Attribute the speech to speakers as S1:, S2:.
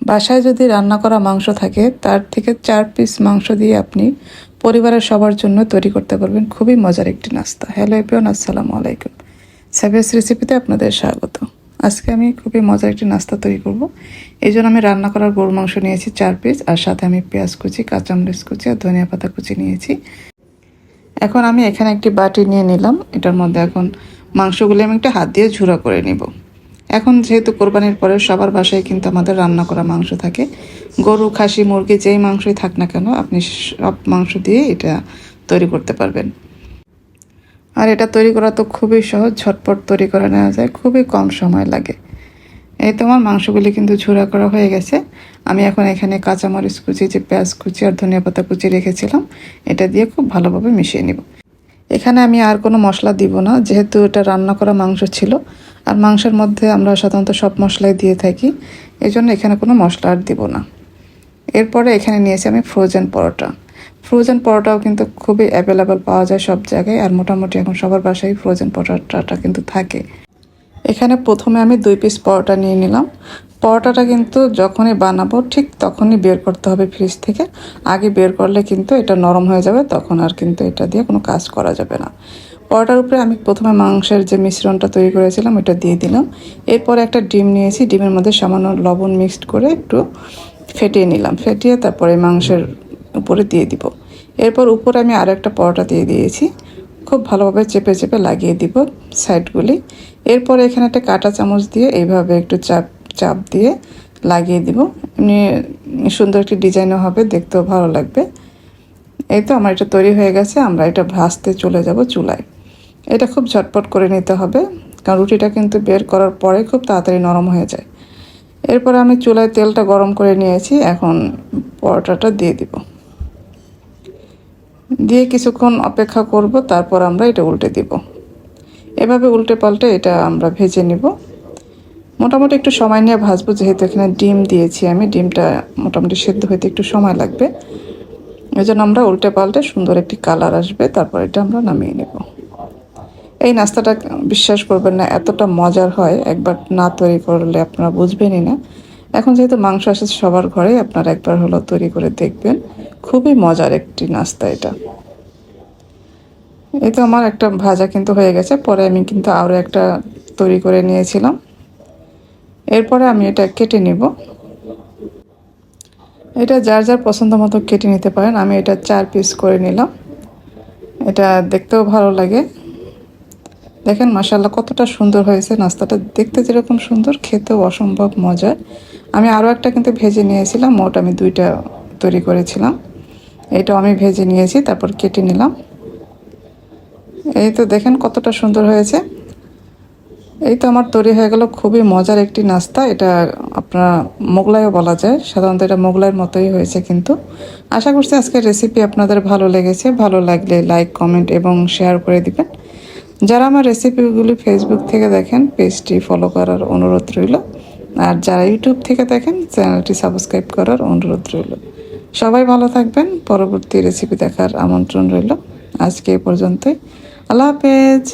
S1: বাসায় যদি রান্না করা মাংস থাকে তার থেকে 4 পিস মাংস দিয়ে আপনি পরিবারের সবার জন্য তৈরি করতে পারবেন খুবই মজার একটি নাস্তা। হ্যালো এভরিওয়ান, আসসালামু আলাইকুম। সাবিয়াস রেসিপিতে আপনাদের স্বাগত। আজকে আমি খুবই মজার একটি নাস্তা তৈরি করব। এই জন্য আমি রান্না করার গরুর মাংস নিয়েছি 4 পিস, আর সাথে আমি পেঁয়াজ কুচি, কাঁচামরিচ কুচি আর ধনিয়া পাতা কুচি নিয়েছি। এখন আমি এখানে একটি বাটি নিয়ে নিলাম। এটার মধ্যে এখন মাংসগুলি আমি একটা হাত দিয়ে ঝুরা করে নিব। এখন যেহেতু কোরবানির পরে সবার বাসায় কিন্তু আমাদের রান্না করা মাংস থাকে, গরু, খাসি, মুরগি যেই মাংসই থাক না কেন আপনি সব মাংস দিয়ে এটা তৈরি করতে পারবেন। আর এটা তৈরি করা তো খুবই সহজ, ঝটপট তৈরি করে নেওয়া যায়, খুবই কম সময় লাগে। এই তো আমার মাংসগুলি কিন্তু ঝুরা করা হয়ে গেছে। আমি এখন এখানে কাঁচামরিচ কুচি, যে পেঁয়াজ কুচি আর ধনিয়া পাতা কুচি রেখেছিলাম, এটা দিয়ে খুব ভালোভাবে মিশিয়ে নিব। এখানে আমি আর কোনো মশলা দিব না, যেহেতু এটা রান্না করা মাংস ছিল, আর মাংসের মধ্যে আমরা সাধারণত সব মশলাই দিয়ে থাকি, এই জন্য এখানে কোনো মশলা আর দিব না। এরপরে এখানে নিয়েছি আমি ফ্রোজেন পরোটা। ফ্রোজেন পরোটাও কিন্তু খুবই অ্যাভেলেবেল পাওয়া যায় সব জায়গায়, আর মোটামুটি এখন সবার বাসায় ফ্রোজেন পরোটাটা কিন্তু থাকে। এখানে প্রথমে আমি 2 পিস পরোটা নিয়ে নিলাম। পরোটাটা কিন্তু যখনই বানাবো ঠিক তখনই বের করতে হবে ফ্রিজ থেকে। আগে বের করলে কিন্তু এটা নরম হয়ে যাবে, তখন আর কিন্তু এটা দিয়ে কোনো কাজ করা যাবে না। পরোটার উপরে আমি প্রথমে মাংসের যে মিশ্রণটা তৈরি করেছিলাম এটা দিয়ে দিলাম। এরপরে একটা ডিম নিয়েছি, ডিমের মধ্যে সামান্য লবণ মিক্সড করে একটু ফেটিয়ে নিলাম। ফেটিয়ে তারপরে মাংসের উপরে দিয়ে দিব। এরপর উপরে আমি আরও একটা পরোটা দিয়ে দিয়েছি। খুব ভালোভাবে চেপে চেপে লাগিয়ে দিব সাইডগুলি। এরপর এখানে একটা কাঁটা চামচ দিয়ে এইভাবে একটু চাপ চাপ দিয়ে লাগিয়ে দিব। এমনি সুন্দর একটি ডিজাইনও হবে, দেখতেও ভালো লাগবে। এই তো আমার এটা তৈরি হয়ে গেছে। আমরা এটা ভাজতে চলে যাব চুলায়। এটা খুব ঝটপট করে নিতে হবে, কারণ রুটিটা কিন্তু বের করার পরে খুব তাড়াতাড়ি নরম হয়ে যায়। এরপর আমি চুলায় তেলটা গরম করে নিয়েছি। এখন পরোটাটা দিয়ে দিব, দিয়ে কিছুক্ষণ অপেক্ষা করব, তারপর আমরা এটা উল্টে দিব। এভাবে উল্টে পাল্টে এটা আমরা ভেজে নিব। মোটামুটি একটু সময় নিয়ে ভাজবো, যেহেতু এখানে ডিম দিয়েছি আমি, ডিমটা মোটামুটি সেদ্ধ হইতে একটু সময় লাগবে। এই জন্য আমরা উল্টে পাল্টে সুন্দর একটি কালার আসবে, তারপর এটা আমরা নামিয়ে নেব। এই নাস্তাটা বিশ্বাস করবেন না, এতটা মজার হয়, একবার না তৈরি করলে আপনারা বুঝবেনই না। এখন যেহেতু মাংস আসে সবার ঘরে, আপনারা একবার হলো তৈরি করে দেখবেন, খুবই মজার একটি নাস্তা এটা। এই তো আমার একটা ভাজা কিন্তু হয়ে গেছে। পরে আমি কিন্তু আরও একটা তৈরি করে নিয়েছিলাম। এরপরে আমি এটা কেটে নিব। এটা যার যার পছন্দ মতো কেটে নিতে পারেন। আমি এটা 4 পিস করে নিলাম। এটা দেখতেও ভালো লাগে। দেখেন মাশাআল্লাহ কতটা সুন্দর হয়েছে নাস্তাটা, দেখতে যেরকম সুন্দর, খেতেও অসম্ভব মজার। আমি আরও একটা কিন্তু ভেজে নিয়েছিলাম, মোট আমি 2টা তৈরি করেছিলাম। এটাও আমি ভেজে নিয়েছি, তারপর কেটে নিলাম। এই তো দেখেন কতটা সুন্দর হয়েছে। এই তো আমার তৈরি হয়ে গেল খুবই মজার একটি নাস্তা। এটা আপনার মোগলাইও বলা যায়, সাধারণত এটা মোগলাইয়ের মতোই হয়েছে। কিন্তু আশা করছি আজকের রেসিপি আপনাদের ভালো লেগেছে। ভালো লাগলে লাইক, কমেন্ট এবং শেয়ার করে দিবেন। যারা আমার রেসিপিগুলি ফেসবুক থেকে দেখেন, পেজটি ফলো করার অনুরোধ রইল। আর যারা ইউটিউব থেকে দেখেন, চ্যানেলটি সাবস্ক্রাইব করার অনুরোধ রইল। সবাই ভালো থাকবেন। পরবর্তী রেসিপি দেখার আমন্ত্রণ রইল। আজকে এ পর্যন্তই। আল্লাহ হাফেজ।